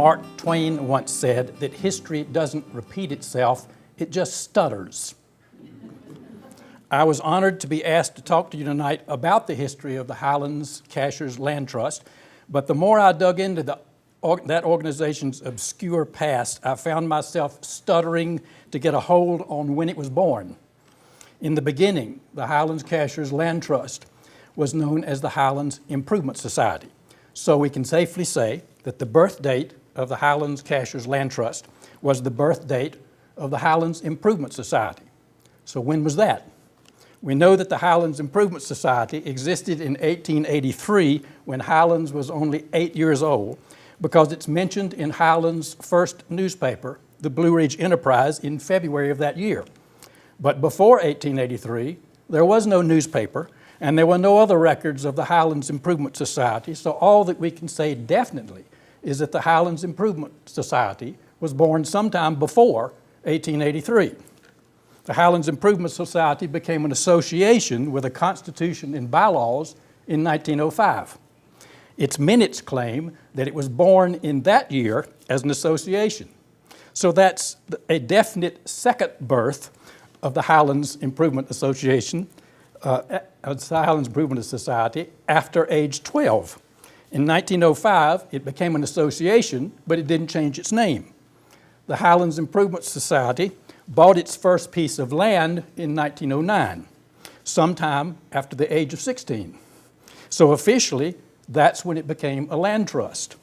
Mark Twain once said that history doesn't repeat itself, it just stutters. I was honored to be asked to talk to you tonight about the history of the Highlands-Cashiers Land Trust, but the more I dug into that organization's obscure past, I found myself stuttering to get a hold on when it was born. In the beginning, the Highlands-Cashiers Land Trust was known as the Highlands Improvement Society. So we can safely say that the birth date of the Highlands-Cashiers Land Trust was the birth date of the Highlands Improvement Society. So when was that? We know that the Highlands Improvement Society existed in 1883 when Highlands was only 8 years old, because it's mentioned in Highlands' first newspaper, the Blue Ridge Enterprise, in February of that year. But before 1883, there was no newspaper, and there were no other records of the Highlands Improvement Society, so all that we can say definitely is that the Highlands Improvement Society was born sometime before 1883. The Highlands Improvement Society became an association with a constitution and bylaws in 1905. Its minutes claim that it was born in that year as an association. So that's a definite second birth of the Highlands Improvement Association, the Highlands Improvement Society, after age 12. In 1905, it became an association, but it didn't change its name. The Highlands Improvement Society bought its first piece of land in 1909, sometime after the age of 16. So officially, that's when it became a land trust.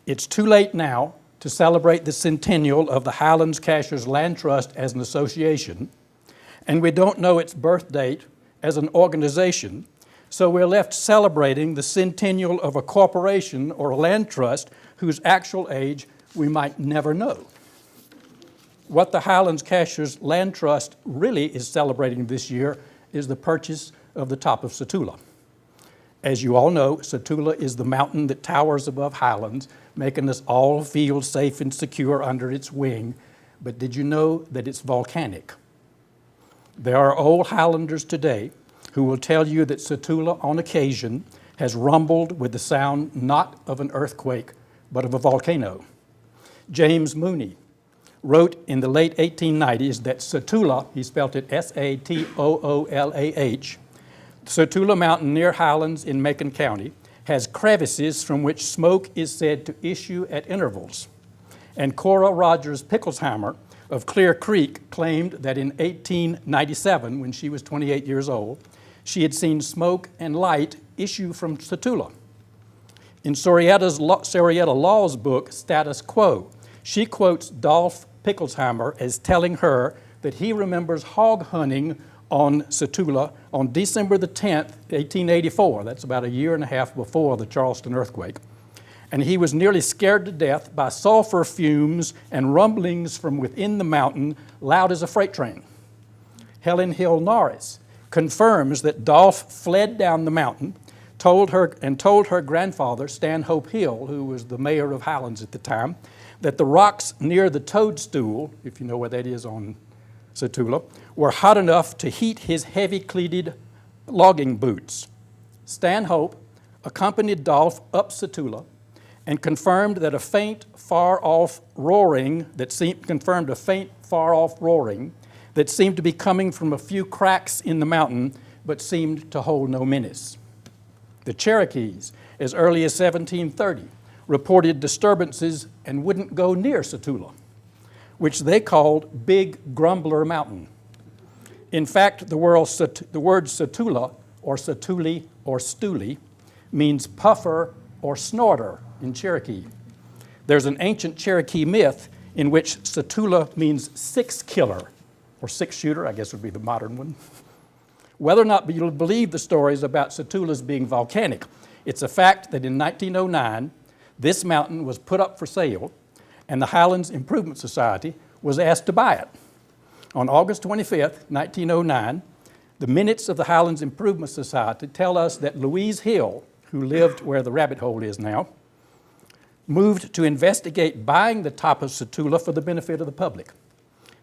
It's too late now to celebrate the centennial of the Highlands-Cashiers Land Trust as an association, and we don't know its birth date as an organization, so we're left celebrating the centennial of a corporation or a land trust whose actual age we might never know. What the Highlands-Cashiers Land Trust really is celebrating this year is the purchase of the top of Satula. As you all know, Satula is the mountain that towers above Highlands, making us all feel safe and secure under its wing. But did you know that it's volcanic? There are old Highlanders today who will tell you that Satula, on occasion, has rumbled with the sound not of an earthquake, but of a volcano. James Mooney wrote in the late 1890s that Satula, he spelled it S-A-T-O-O-L-A-H, Satula Mountain near Highlands in Macon County has crevices from which smoke is said to issue at intervals. And Cora Rogers Picklesheimer of Clear Creek claimed that in 1897, when she was 28 years old, she had seen smoke and light issue from Satula. In Sorietta Law's book, Status Quo, she quotes Dolph Picklesheimer as telling her that he remembers hog hunting on Satula on December the 10th, 1884. That's about a year and a half before the Charleston earthquake. And he was nearly scared to death by sulfur fumes and rumblings from within the mountain, loud as a freight train. Helen Hill Norris confirms that Dolph fled down the mountain, told her grandfather, Stanhope Hill, who was the mayor of Highlands at the time, that the rocks near the Toadstool, if you know where that is on Satula, were hot enough to heat his heavy-cleated logging boots. Stanhope accompanied Dolph up Satula and confirmed that a faint, far-off roaring that seemed to be coming from a few cracks in the mountain, but seemed to hold no menace. The Cherokees, as early as 1730, reported disturbances and wouldn't go near Satula, which they called Big Grumbler Mountain. In fact, the word Satula, or Satuli, or Stuli, means puffer or snorter in Cherokee. There's an ancient Cherokee myth in which Satula means six killer, or six shooter, I guess would be the modern one. Whether or not you'll believe the stories about Satulas being volcanic, it's a fact that in 1909, this mountain was put up for sale, and the Highlands Improvement Society was asked to buy it. On August 25th, 1909, the minutes of the Highlands Improvement Society tell us that Louise Hill, who lived where the rabbit hole is now, moved to investigate buying the top of Satula for the benefit of the public.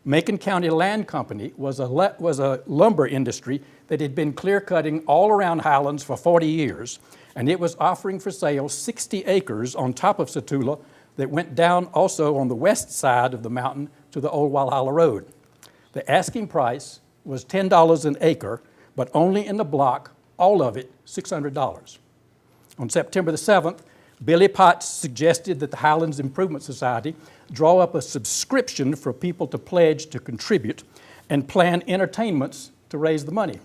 Macon County Land Company was a lumber industry that had been clear-cutting all around Highlands for 40 years, and it was offering for sale 60 acres on top of Satula that went down also on the west side of the mountain to the old Walhalla Road. The asking price was $10 an acre, but only in the block, all of it, $600. On September the 7th, Billy Potts suggested that the Highlands Improvement Society draw up a subscription for people to pledge to contribute and plan entertainments to raise the money.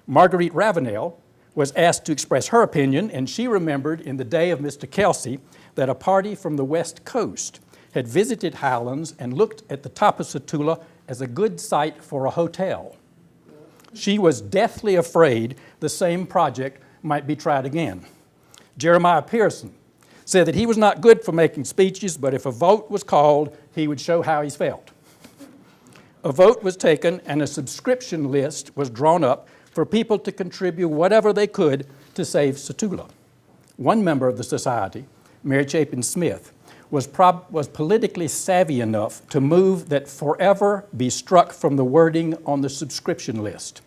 Marguerite Ravenel was asked to express her opinion, and she remembered in the day of Mr. Kelsey that a party from the West Coast had visited Highlands and looked at the top of Satula as a good site for a hotel. She was deathly afraid the same project might be tried again. Jeremiah Pearson said that he was not good for making speeches, but if a vote was called, he would show how he felt. A vote was taken and a subscription list was drawn up for people to contribute whatever they could to save Satula. One member of the society, Mary Chapin Smith, was politically savvy enough to move that forever be struck from the wording on the subscription list.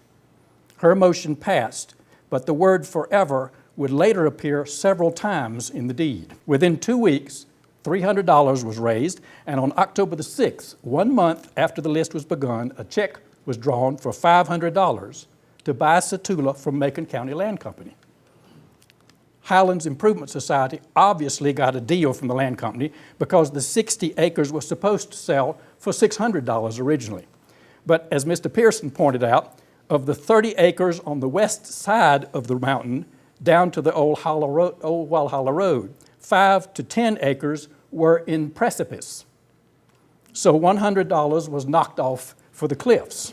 Her motion passed, but the word forever would later appear several times in the deed. Within 2 weeks, $300 was raised, and on October the 6th, 1 month after the list was begun, a check was drawn for $500 to buy Satula from Macon County Land Company. Highlands Improvement Society obviously got a deal from the land company because the 60 acres was supposed to sell for $600 originally. But as Mr. Pearson pointed out, of the 30 acres on the west side of the mountain down to the old Walhalla Road, 5 to 10 acres were in precipice. So $100 was knocked off for the cliffs.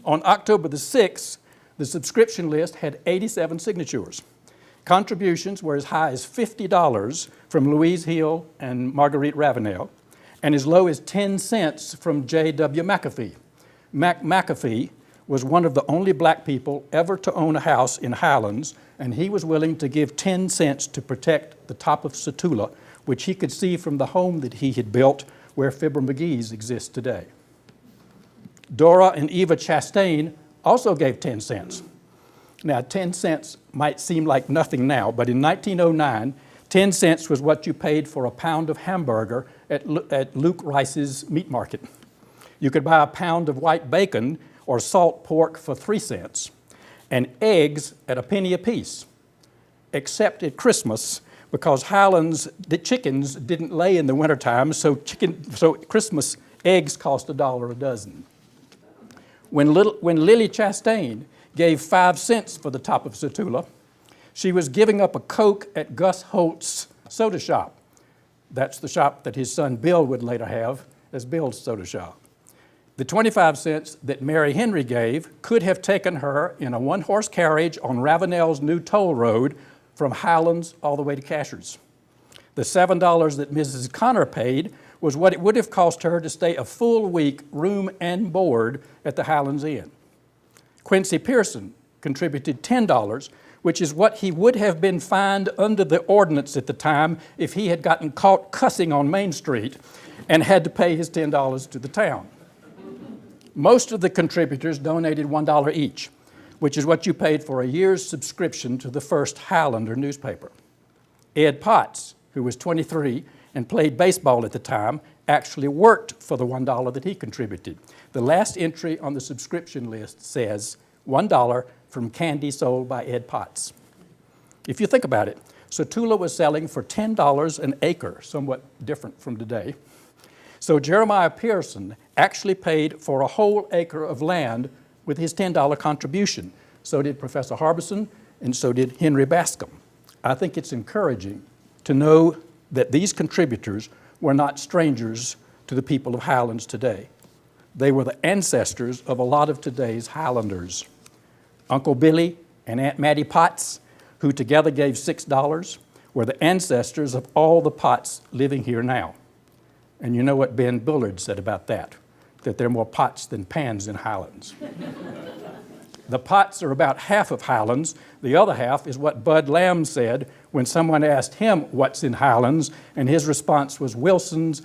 On October the 6th, the subscription list had 87 signatures. Contributions were as high as $50 from Louise Hill and Marguerite Ravenel, and as low as 10 cents from J.W. McAfee. McAfee was one of the only black people ever to own a house in Highlands, and he was willing to give 10 cents to protect the top of Satula, which he could see from the home that he had built where Fibber McGee's exist today. Dora and Eva Chastain also gave 10 cents. Now, 10 cents might seem like nothing now, but in 1909, 10 cents was what you paid for a pound of hamburger at Luke Rice's meat market. You could buy a pound of white bacon or salt pork for 3 cents, and eggs at a penny apiece, except at Christmas, because Highlands, the chickens didn't lay in the wintertime, so Christmas eggs cost $1 a dozen. When Lily Chastain gave 5 cents for the top of Satula, she was giving up a Coke at Gus Holt's soda shop. That's the shop that his son Bill would later have as Bill's soda shop. The 25 cents that Mary Henry gave could have taken her in a one-horse carriage on Ravenel's new toll road from Highlands all the way to Cashiers. The $7 that Mrs. Connor paid was what it would have cost her to stay a full week, room and board, at the Highlands Inn. Quincy Pearson contributed $10, which is what he would have been fined under the ordinance at the time if he had gotten caught cussing on Main Street and had to pay his $10 to the town. Most of the contributors donated $1 each, which is what you paid for a year's subscription to the first Highlander newspaper. Ed Potts, who was 23 and played baseball at the time, actually worked for the $1 that he contributed. The last entry on the subscription list says $1 from candy sold by Ed Potts. If you think about it, Satula was selling for $10 an acre, somewhat different from today. So Jeremiah Pearson actually paid for a whole acre of land with his $10 contribution. So did Professor Harbison, and so did Henry Bascom. I think it's encouraging to know that these contributors were not strangers to the people of Highlands today. They were the ancestors of a lot of today's Highlanders. Uncle Billy and Aunt Mattie Potts, who together gave $6, were the ancestors of all the Potts living here now. And you know what Ben Bullard said about that there are more pots than pans in Highlands. The Potts are about half of Highlands. The other half is what Bud Lamb said when someone asked him what's in Highlands, and his response was Wilson's,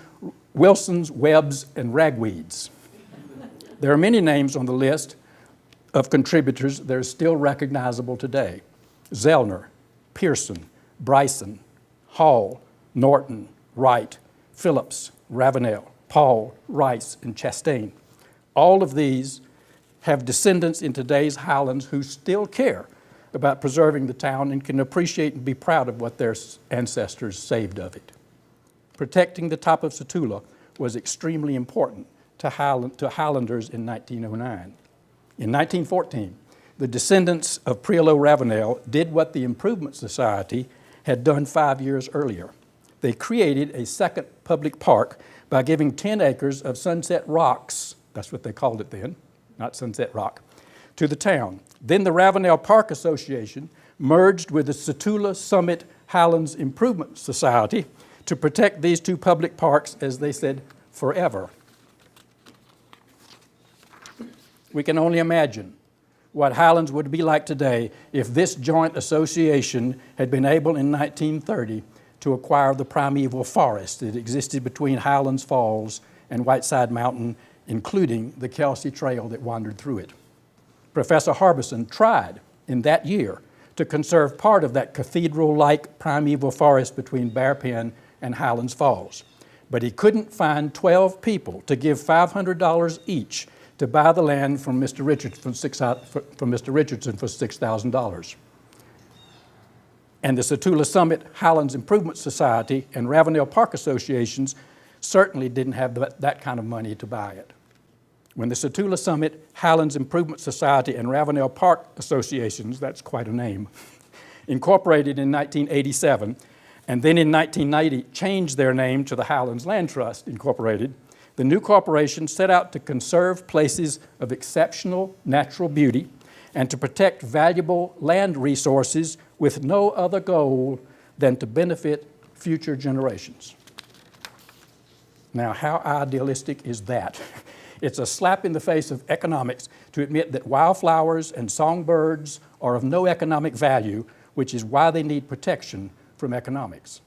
Webb's, and Ragweeds. There are many names on the list of contributors that are still recognizable today. Zellner, Pearson, Bryson, Hall, Norton, Wright, Phillips, Ravenel, Paul, Rice, and Chastain. All of these have descendants in today's Highlands who still care about preserving the town and can appreciate and be proud of what their ancestors saved of it. Protecting the top of Satula was extremely important to Highlanders in 1909. In 1914, the descendants of Priolo Ravenel did what the Improvement Society had done 5 years earlier. They created a second public park by giving 10 acres of Sunset Rocks, that's what they called it then, not Sunset Rock, to the town. Then the Ravenel Park Association merged with the Satula Summit Highlands Improvement Society to protect these two public parks, as they said, forever. We can only imagine what Highlands would be like today if this joint association had been able in 1930 to acquire the primeval forest that existed between Highlands Falls and Whiteside Mountain, including the Kelsey Trail that wandered through it. Professor Harbison tried in that year to conserve part of that cathedral-like primeval forest between Bear Pen and Highlands Falls, but he couldn't find 12 people to give $500 each to buy the land from Mr. Richardson for $6,000. And the Satula Summit Highlands Improvement Society and Ravenel Park Associations certainly didn't have that kind of money to buy it. When the Satula Summit Highlands Improvement Society and Ravenel Park Associations, that's quite a name, incorporated in 1987, and then in 1990 changed their name to the Highlands Land Trust, Incorporated, the new corporation set out to conserve places of exceptional natural beauty and to protect valuable land resources with no other goal than to benefit future generations. Now, how idealistic is that? It's a slap in the face of economics to admit that wildflowers and songbirds are of no economic value, which is why they need protection from economics.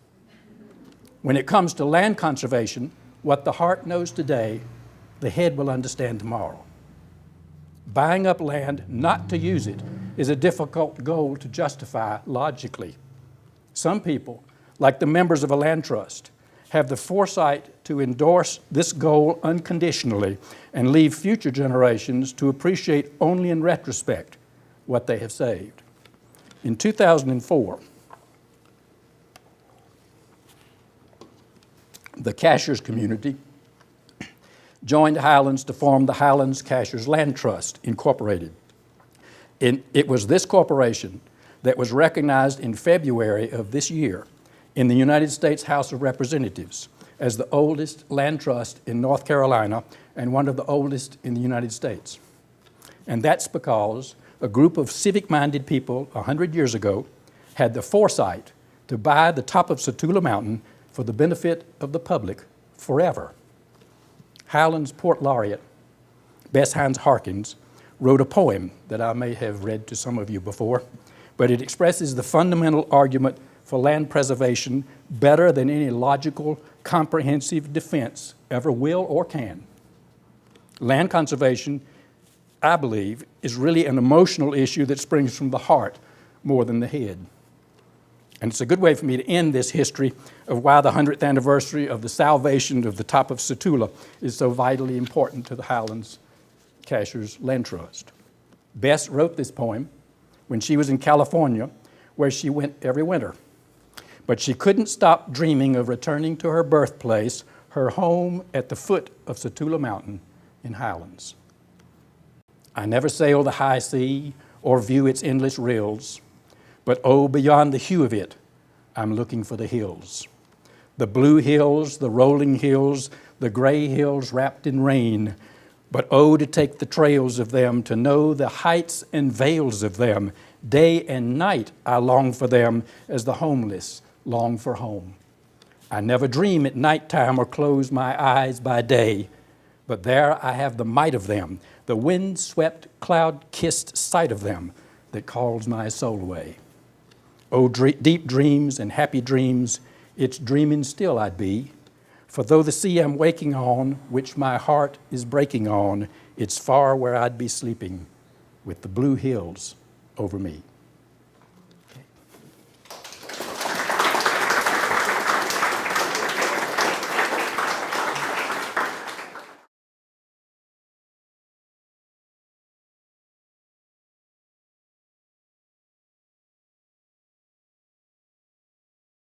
When it comes to land conservation, what the heart knows today, the head will understand tomorrow. Buying up land not to use it is a difficult goal to justify logically. Some people, like the members of a land trust, have the foresight to endorse this goal unconditionally and leave future generations to appreciate only in retrospect what they have saved. In 2004, the Cashiers community joined Highlands to form the Highlands-Cashiers Land Trust, Incorporated. It was this corporation that was recognized in February of this year in the United States House of Representatives as the oldest land trust in North Carolina and one of the oldest in the United States. And that's because a group of civic-minded people 100 years ago had the foresight to buy the top of Satula Mountain for the benefit of the public forever. Highlands Port Laureate, Bess Hines Harkins, wrote a poem that I may have read to some of you before, but it expresses the fundamental argument for land preservation better than any logical, comprehensive defense ever will or can. Land conservation, I believe, is really an emotional issue that springs from the heart more than the head. And it's a good way for me to end this history of why the 100th anniversary of the salvation of the top of Satula is so vitally important to the Highlands-Cashiers Land Trust. Bess wrote this poem when she was in California, where she went every winter. But she couldn't stop dreaming of returning to her birthplace, her home at the foot of Satula Mountain in Highlands. I never sail the high sea or view its endless rills, but oh, beyond the hue of it, I'm looking for the hills. The blue hills, the rolling hills, the gray hills wrapped in rain, but oh, to take the trails of them, to know the heights and vales of them. Day and night I long for them as the homeless long for home. I never dream at nighttime or close my eyes by day, but there I have the might of them, the wind-swept, cloud-kissed sight of them that calls my soul away. Oh, deep dreams and happy dreams, it's dreaming still I'd be, for though the sea I'm waking on, which my heart is breaking on, it's far where I'd be sleeping with the blue hills over me.